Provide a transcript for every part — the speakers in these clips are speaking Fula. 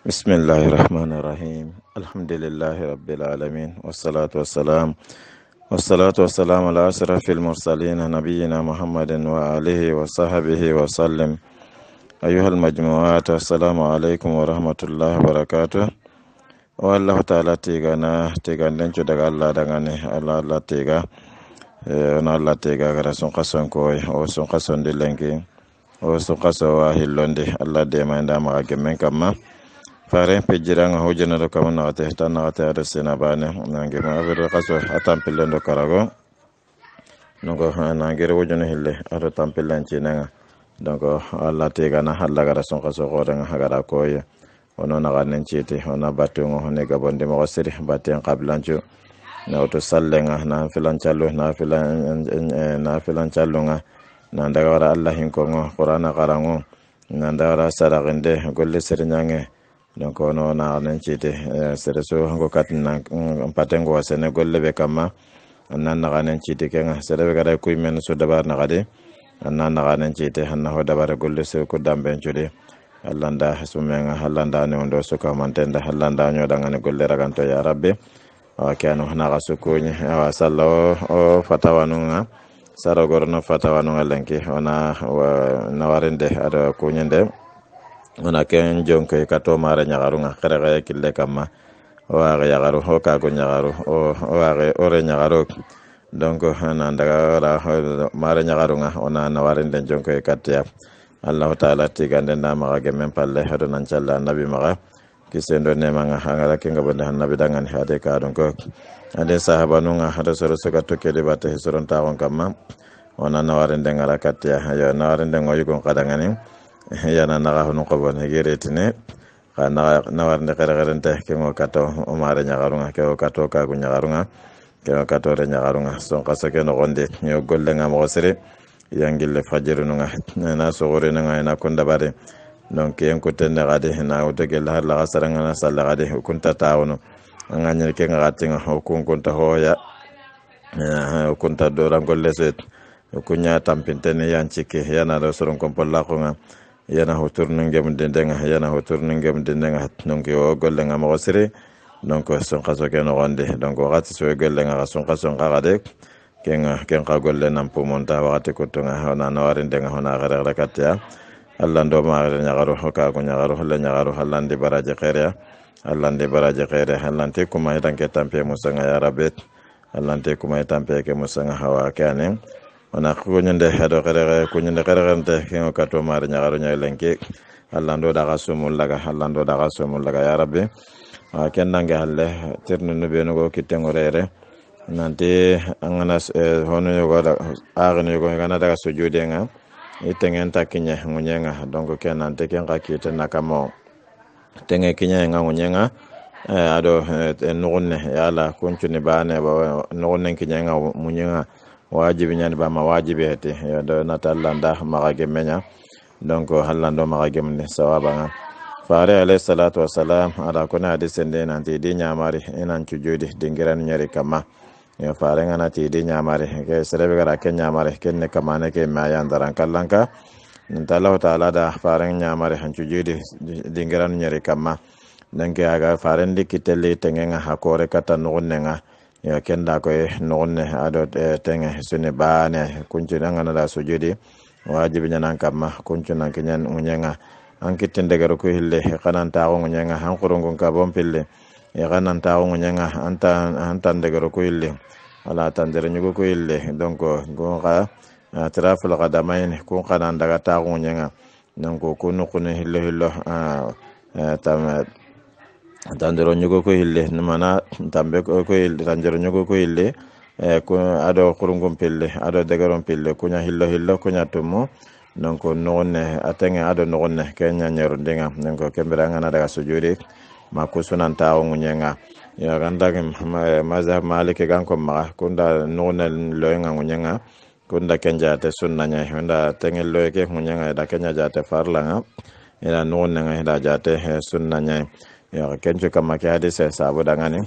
بسم الله الرحمن الرحيم الحمد لله رب العالمين والصلاة والسلام على أشرف المرسلين نبينا محمد وآله وصحبه وسلم. أيها المجموعات السلام عليكم ورحمة الله وبركاته. والله تعالى تيغان دنچو دغا الله دغاني الله تيغا الله تيغا غرا سون كوي او سون قصون دي لنكي او سون قصو واهلوندي الله ديما ndama gemen kamma fare pejiranga hojana kama nagate tan nagate arsena bane nange ma avero kaso atampilendo karago nongo nangere wojana hille aro tampilanci nanga donc alla tegana halla gara son kaso gorenga hagara koye ono naga nenciti ona batungo ne gabonde mo siri baten qablancu na auto sallenga na filancallo na filancallonga na daga wara allah hinkongo qur'ana qarango na daga saragende golle sirnyange donc ono na nenciti sereso hango katna patengo wasene golle be kama nan naga nenciti kenga serebe gara kuy men so dabar nagade nan naga nenciti hanna ho dabar golle se ko damben jode allanda sumenga allanda ne ondo suka mantenda allanda nyoda ngane golle raganto ya rabbe kanu naga sukuni wa sallo o fatawanunga sarogorno fatawanunga lenki ona nawarende ada kunyende ona ken jonke kato mara nyagarunga kare kille kama waare yagaru ho kago nyagaru o waare ore nyagaru donc hana ndaga mara nyagarunga ona nawarende jonke katya Allah taala tigande na maga gemen palle hado nan challa nabi maga kisendo ne manga hangala kenga bonde nabi dangan hade ka don ko ade sahaba nunga hado soro soka toke de bate soron tawon kamma ona nawarende ngala katya ya nawarende ngoy gon kadangani yana naga hono ko bon hegeretine kana nawarende kare kengo kato o mare nyagarunga ke kato ka gu nyagarunga ke kato re nyagarunga son kasake no gonde nyo golle ngam sere yangille fajiru nga na sogore nga na konda bare donc en ko tenne gade na o de gel har la gasaranga na salla gade kunta tawno nganyel ke ngati nga hukun kunta hoya kunta do rangolle set kunya tampintene yancike yana do soron kompolla ko nga yana hoturnu ngem dendenga yana hoturnu ngem dendenga donc o golle nga mo sire donc son kaso ke no gonde donc wakati so golle nga son kaso ngade ken ka golle nam po monta wakati ko to nga hona nawarinde nga hona gara rakatya allah ndo ma gara nyagaro hoka ko nyagaro holla nyagaro hallande baraje khairya hallande baraje khairya hallante kuma itanke tampe musanga ya rabet hallante kuma itampe ke musanga hawa kane ona ko nyande hado kare ko nyande kare ken ka to ma nyagaro nyalenke hallando daga sumul laga ya rabbe ken nange halle tirnu no be no ko kitengorere nanti angana hono yogo da agno yogo ngana daga sujudi nga itengen takinya munyenga donc ken nanti ken ka kite nakamo tenge kinya nga munyenga ado nugunne yala kunchuni bane ba nugunne kinya nga munyenga wajibi nyani ba mawajibi hete do natallanda magage menya donc hallando magage mne sawaba nga fare alayhi salatu wassalam ala kuna hadisende nanti di nyamari enan chujudi dingiran nyari kama ya farenga na ti di nyamare ke serebe gara ke nyamare ken ne kamane ke mayan daran kallanka ntallahu taala da fareng nyamare hancu jidi dingiran nyeri kama nanke aga faren dikitelle tengenga hakore kata nunnenga ya kenda ko nunne ado tenge sune bane kuncu ngana da sujudi wajibi nyanan kama kuncu nan kenyan unyenga ankitende garo ko hille kanan tawo unyenga hankurungun ka bompille ya kanan tawo unyenga antan de garo ko hille ala tandere nyugo ko ille donc go ga traful qadamain ko kanan daga tawo nyenga donc ko no ko hillo tam tandero nyugo ko ille mana tambe ko ille tandero nyugo ko ille ko ado kurungum pille ado degaron pille kunya hillo kunya tumo donc nonne atenge ado nonne kenya nyero denga donc kembera ngana daga sujudi makusunan tawo nyenga ya gandage mazhab maliki ganko ma kunda nona loyenga ngunyanga kunda kenja te sunna nya honda tengel loyeke ngunyanga da kenya jate farlanga ila nona nga da jate sunna nya ya kenjo kama ke hadise sabu dangane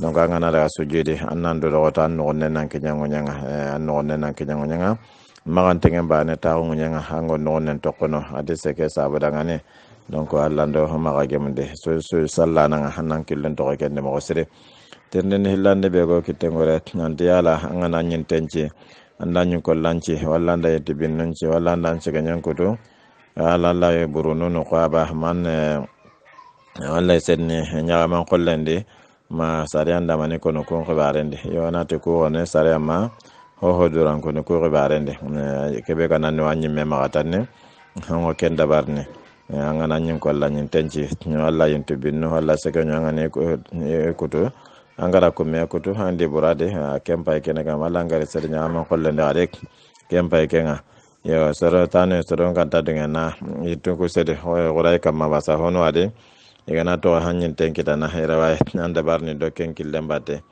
donc ngana da sujudi annando do tan nona nan kenya ngunyanga nona nan kenya ngunyanga magan tengen bane taxu ŋuñenga hango noxonen toqono adi seke sabudangani donc allando maxa gemunde so sallananga hannan killen toxo kende moxo sire tendeni hillande ɓe go kittengore nanti yala angana ñintenci anda ñin kollanci walla anda yetti binnunci walla andan sigeñen kutu alalla burununu qoaba man walla sedni ñagaman qollendi ma sariya ndamani kono kun xibarendi yonati kuxone sariya ma hoho duran kono ku xibarendi kebe kanani wa ñimme maxatanni hango ken dabarni angana ñin kolla ñin tenci walla yintu binnu walla segeño angani kutu angara kumme kutu handi burade kempay kene kam walla angari sedi ñagaman qollende ade kempay kenga yo soro tane soro kanta dingena yitu ku sedi xuray kamma basa hono ade igana to hanyin tenkita na herawa nanda barni do kenkillen batte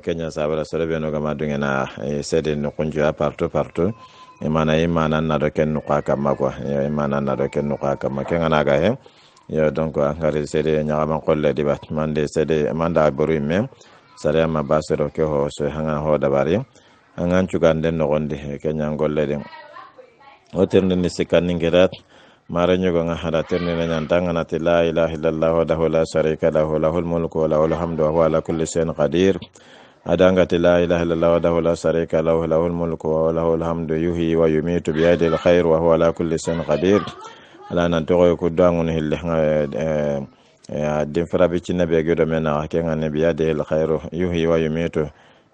kenya sabara soro be no gama dingena sedi no kunju partout imana na do ken nuqa kamma ko imana na do ken nuqa kamma kenga naga he yo donc angari sedi ñagaman qolle di bat mande sedi manda boru mem sare ma basero ke ho so hanga ho dabari angan cuganden no gonde kenya ngolle de oterne ni sikani ngerat mara ñogo nga hada terne na ñantanga nati la ilaha illallah wahdahu la sharika lahu lahul mulku wa lahul hamdu wa huwa ala kulli shay'in qadir adanga la ilaha illallah wahdahu la sharika lahu lahul mulku wa lahul hamdu yuhyi wa yumitu bi yadihi alkhair wa huwa ala kulli shay'in qadir ala nan to ko dangun hille din farabi cinna be godo mena kenga ne bi yadihi alkhair yuhyi wa yumitu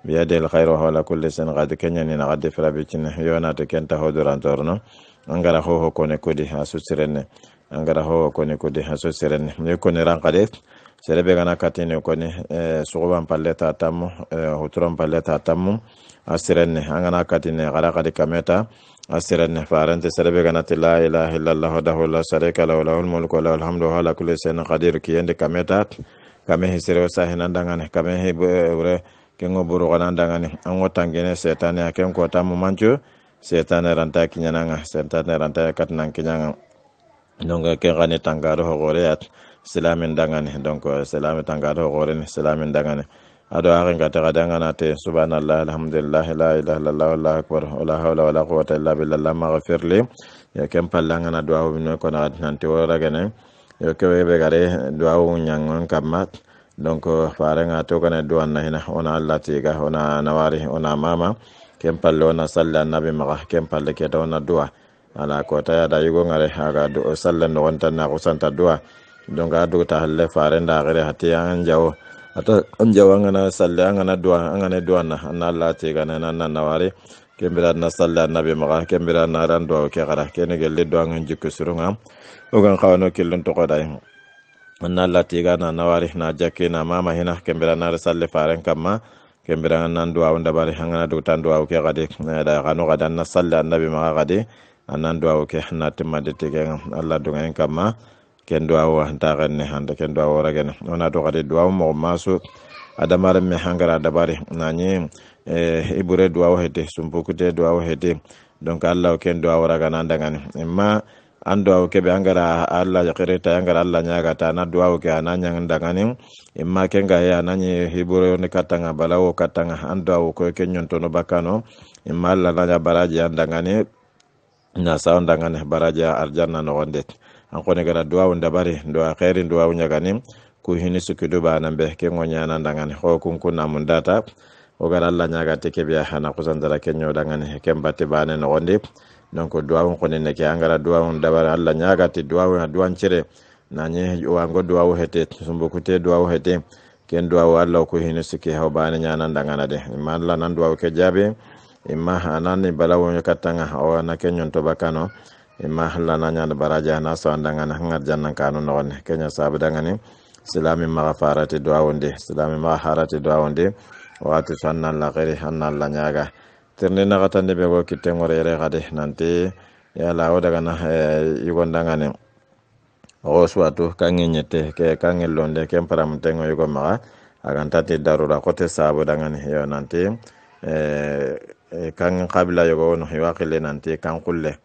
bi yadihi alkhair wa huwa ala kulli shay'in qadir kenya ni na gadde farabi cinna yona to kenta hodoran torno angara ho kone kodi hasu sirenne angara ho kone kodi hasu sirenne ne kone rankade serebe gana katine kone suguban palleta tammo hutron palleta tammo asirenne angana katine gara kadi kameta asirenne farante serebe gana la ilaha illallah wahdahu la sharika lahu lahul mulku wa lahul hamdu wa huwa ala kulli shay'in qadir kiyende kameta kame hisire sahinandangane kame hebre kengo buru kanandangane ango tangene setane aken ko tammo mancho setane ranta kiñananga setane ranta katnan kiñanga donc ke gani tangaro ho goreat silamin dangane donc silamin tangaro ho goreni silamin dangane ado arin gata gadangana te subhanallah alhamdulillah la ilaha illallah wallahu akbar wala hawla wala quwwata illa billah maghfirli ya kem pallangana du'a no ko na nanti wora gane yo ke be gare du'a nyangon kamat donc farenga to kana du'a na hina ona allah tiga ona nawari ona mama kempalle ona salla annabi maga kempalle keta ona duwa ala ko ta da yugo ngare aga do salla no wonta na ko santa duwa donc adu ta halle fare nda gare hati an jawo ata an jawo ngana salla ngana duwa ngana duwa na Allah te gana nan nawari kembira na salla annabi maga kembira na ran duwa ke gara kene gelle duwa ngan jikko surunga o gan khawno kellon to qoday Allah te gana nawari na jakina mama hina kembira na salla fare kamma kembira nan duwa wanda bari hangana du tan duwa ke gade da kanu gadan na salla annabi ma gade anan duwa ke na timade tege Allah du ngani kama ken duwa wa ta ganne handa ken duwa wora gene ona do gade duwa mo masu adamare me hangara da bari nani ibure duwa hete sumpukute duwa hete donc Allah ken duwa wora gana ndangani ma ando ke be angara Allah yakireta angara Allah nyaga ta na duwa ke ananya ndangani imma kenga ya nanye hiburo ne katanga balawo katanga ando ko kenyon tono bakano imma Allah nanya baraji andangani na saundangani baraji arjanna no wonde an ko ne gara duwa ndabari duwa khairin duwa nyagani ku hini sukidu ba nambe ke ngonya ndangani ho kun kunna mundata o gara Allah nyaga teke biya hana kusandara kenyo dangani kembate bane no wonde donc duwa ko ne ke angara duwa dabara Allah nyaga ti duwa cire nanye wango duwa hete sumbukute duwa hete ken duwa Allah ko hinu siki haw bana nyana ndangana de imma Allah nan duwa ke jabe imma anani balawo katanga o na kenyon to bakano imma Allah nanya baraja na so ndangana ngar jannan kanu no ne kenya sabu dangani silami maghfarati duwa wonde silami maghfarati duwa wonde wati sannan la ghairi hanna Allah nyaga terne na katande be go kitengore re gade nanti ya lawo daga na yugondangane o swatu kangenyete ke kangellonde ke paramtengo yugo maga agantati darura kote sabu dangane yo nanti kan qabila yugo no hiwakile nanti kan kulle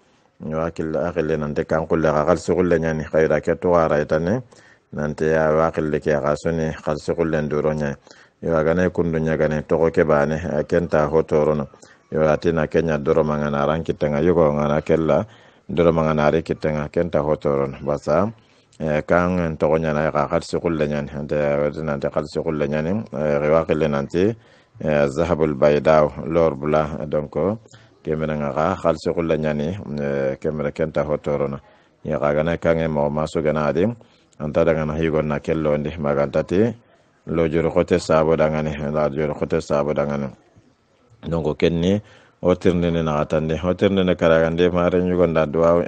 wakil akile nanti kan kulle gal sugulle nyani khaira ke to wara itane nanti ya wakile ke gasuni gal sugulle nduro nya yo agane kundu nyagane to ke bane kenta hotorono yo atina kenya doro mangana ran kitenga yugo ngana kella doro mangana re kitenga kenta hotoron basa kan to nyana ka khalsi kulle nyan ante wadina ante khalsi kulle nyan rewa kille nanti zahabul bayda lor bula donc kemena nga khalsi kulle nyani kemera kenta hotorona ya kagana kange mo maso gana adim anta daga na higo na kello ndi magantati lo joro khote sabo daga ni la joro khote sabo daga ni donc kenni o tirnde na atande o tirnde na karagande mare nyugo nda duwa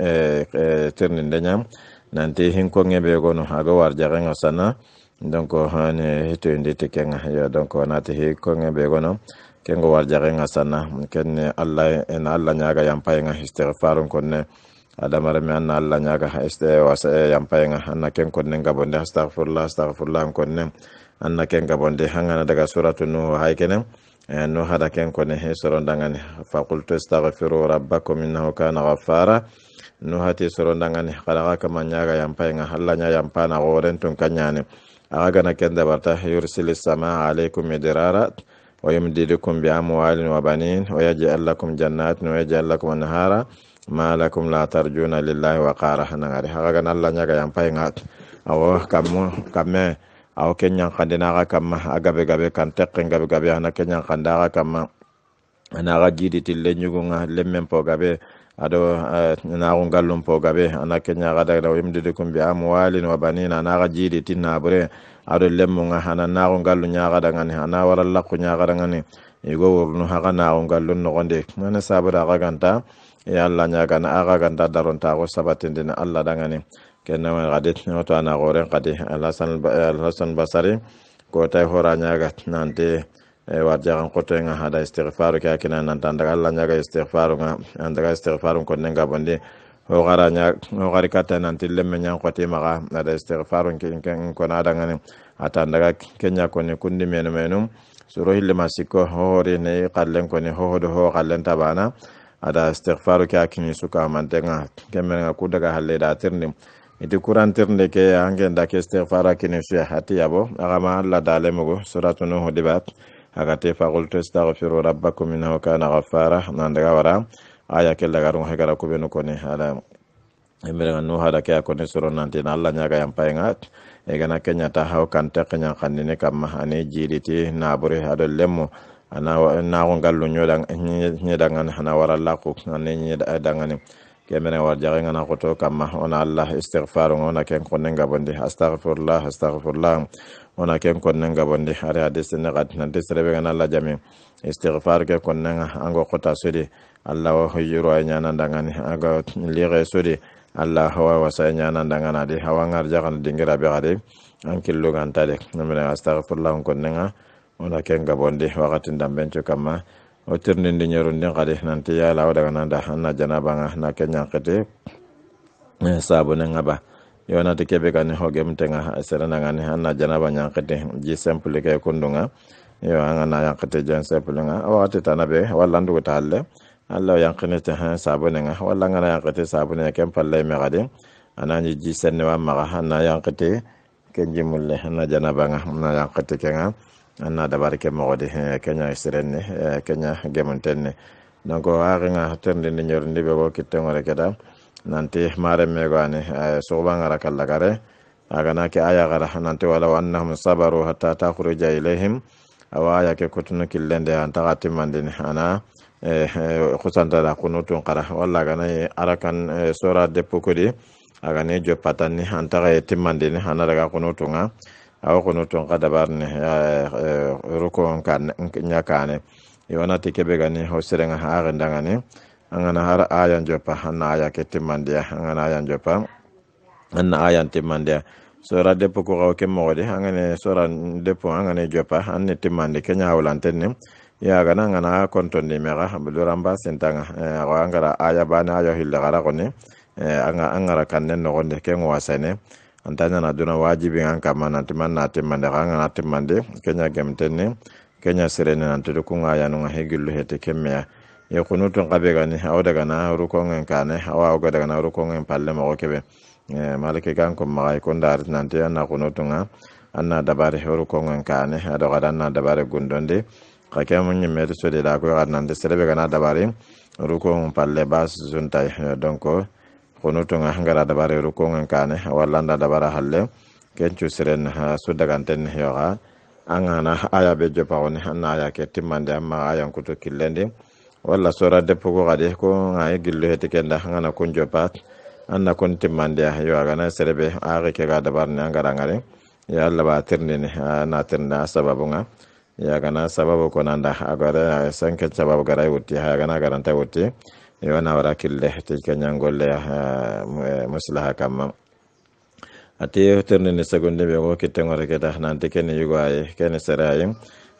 tirnde nyam nanti hinko ngebe gono haga warjaga ngosana donc hane hito indi tikenga ya donc onati hinko ngebe gono kengo warjaga ngosana kenne allah en allah nyaga yampay nga istighfarun konne adamare mi anna allah nyaga wasa yampay nga anna ken konne ngabonde astaghfirullah konne anna ken ngabonde hangana daga suratu nuh haykene no hada ken konne he sorondangani faqultu astaghfiru rabbakum innahu kana ghaffara no hati sorondangani khalaqa kama nyaga yampay nga allah nya yampana goren tun kanyane aga na kenda barta yursilis samaa alaykum midrara wa yumdidukum bi amwalin wa banin wa yaj'al lakum jannatin wa yaj'al lakum anhara ma lakum la tarjuna lillahi wa qara hanangari aga na allah nyaga yampay nga awo kamme aw kenya kandina ga kamma aga be gabe kan tekken gabe ana kenya kanda ga kamma ana ga jidi tille nyugo nga lemmen po gabe ado na ngallum po gabe ana kenya ga daga yimdidukum bi amwalin wa banina na ga jidi tinna bure ado lemmu nga hana na ngallu nya ga daga ni ana wala lakku nya ga daga ni igo wurnu haga na ngallu no gonde mana sabura ga ganta ya allah nya ga na aga ganta daron ta go sabatinde na allah daga ni kenna ma gadet no to ana gore qadi al-hasan basari ko tay hora nyaga nante warjagan ko to nga hada istighfaru ka kina nan tan daga Allah nyaga istighfaru nga andaga istighfaru ko nenga bonde ho gara nya ho gari kata nanti lemme nyang ko timaga ada istighfaru ken ko na daga ne atan daga kenya ko ne kundi menum suro hille masiko hore ne qallen ko ne ho qallen tabana ada istighfaru ka kini suka mantenga kemen ku daga halle da tirnim iti kuranterne ke angen da ke istighfara kini su hati yabo agama Allah dale mugo suratu nuh dibat agate faqultu astaghfiru rabbakum innahu kana ghaffara nandaga wara aya ke daga ron hegara ko benu koni ala emere nuh hada ke ko ne suro nanti Allah nyaga yam payngat e gana kenya ta haw kan te kenya kanine kam ane jiriti nabure hado lemmo ana na ko gallu nyodan hana wara laqu ane nyedangani kemene warjaga ngana koto kamma ona allah istighfar ona ken konnen gabondi astaghfirullah ona ken konnen gabondi ari hadis ne gad nan desrebe ngana allah jami istighfar ke konnen ango kota sodi allah wa hijru ayana ndangani aga lire sodi allah hawa wasa nyana ndangana de hawa ngar jagan dingira be gade ankillo gantade kemene astaghfirullah konnen ona ken gabondi wakati ndambencho kamma o tirninde ñerunden kadi nanti yala o daga nanda hanna janaba nga na kenya kete sabu ne ngaba yonati kebe kan hogem tenga serena ngani hanna janaba nya kete ji simple ke kundunga yo anga na ya kete jan simple nga awati tanabe walla ndu talle alla yankene te han sabu ne nga walla ngana ya kete sabu ne kem palle me gade anani ji senne wa ma hanna ya kete kenji mulle hanna janaba nga na ya kete kenga anna dabar ke mogodi kenya isrenne kenya gemontenne donc waari nga tende ni ñorndi be ko kitengore keda nanti mare megane so bangara kallagare aga na ke aya gara nanti wala annahum sabaru hatta takhruja ilayhim awaya ke kutunu killende anta gatimandini ana khusanta da kunutun qara walla gana arakan sura depukodi aga ne jo patani anta ga timandini ana daga kunutunga aw kunutun qadabarni rukon kan nyakane yona tikebe gani hosirenga haarendangani angana har ayan jopa hanna aya ketimmandia angana ayan jopa anna ayan timmandia sura depo ko ke modi angane sura depo angane jopa anne timmande kenya hawlantenne ya gana ngana konton ni mera buluramba sentanga angara aya bana ayo hilla gara koni angara kannen no gonde ken wasane antanya na duna wajibi nganka mananti manna timmande ngana timmande kenya gemtenne kenya sirene nanti kunga ya nunga hegillu hete kemya ya kunutun qabe gani awda gana rukongen kane awa awda gana rukongen palle mo kebe malike kan ko magay ko ndar nanti anna kunutunga anna dabare rukongen kane ado gadanna dabare gundonde kake mun nyimme so de da ko nan de serebe gana dabari ruko palle bas zuntai donc konuto nga ngara dabari ruko ngankane walla nda dabara halle kencu siren su daganten yoga angana aya be jopawoni anna aya ke timmande amma aya kuto killendi walla sora deppo ko gadi ko ngai gillo heti kenda ngana kun jopat anna kun timmande yoga na serebe aare ke ga dabar ne ngara ngare ya Allah ba tirni ne na tirna sababu nga ya gana sababu ko nanda agara sanke sababu garai wuti ha gana garanta wuti yona wara kille heti kenyangolle muslaha kamma ati tirni ne segonde be ko kitengore keta nanti ken yugo ay ken serayi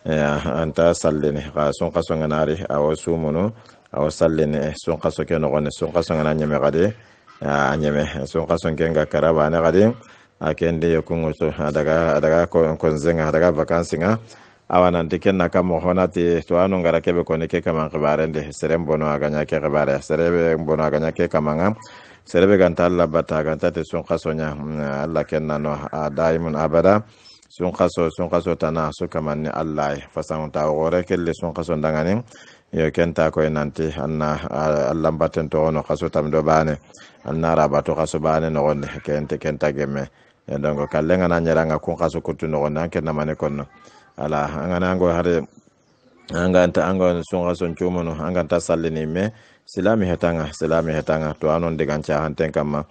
anta sallini ka son kaso nganari aw sumuno aw sallini son kaso ken ngone son kaso ngana nyeme gade nyeme son kaso kenga karaba ne gade akende yokungo so daga ko zenga daga vacances nga awana ndiken nakamo honati to anu ngara kebe ko ne ke kama khibarende serem bono aganya ke khibare serebe bono aganya ke kama nga serebe ganta Allah bata ganta te sun khasonya Allah kenna no daimun abada sun khaso tana su kamanni Allah fasan ta gore kelle sun khaso ndangani yo kenta ko nanti anna Allah batten to no khaso tam do bane anna rabato khaso bane no wonde kenta gemme donc kallenga na nyaranga kun khaso kutu no wonde kenna mane konno ala angana ngo hare anganta ango sun khaso chumono anganta sallini me silami hetanga to anon de gancha hanten kama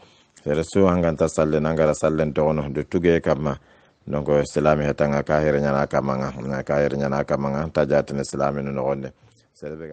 resu anganta salle nangara sallen to ono de tuge kama donc silami hetanga ka hirnya na kama nga tajatene silami no gonde serbe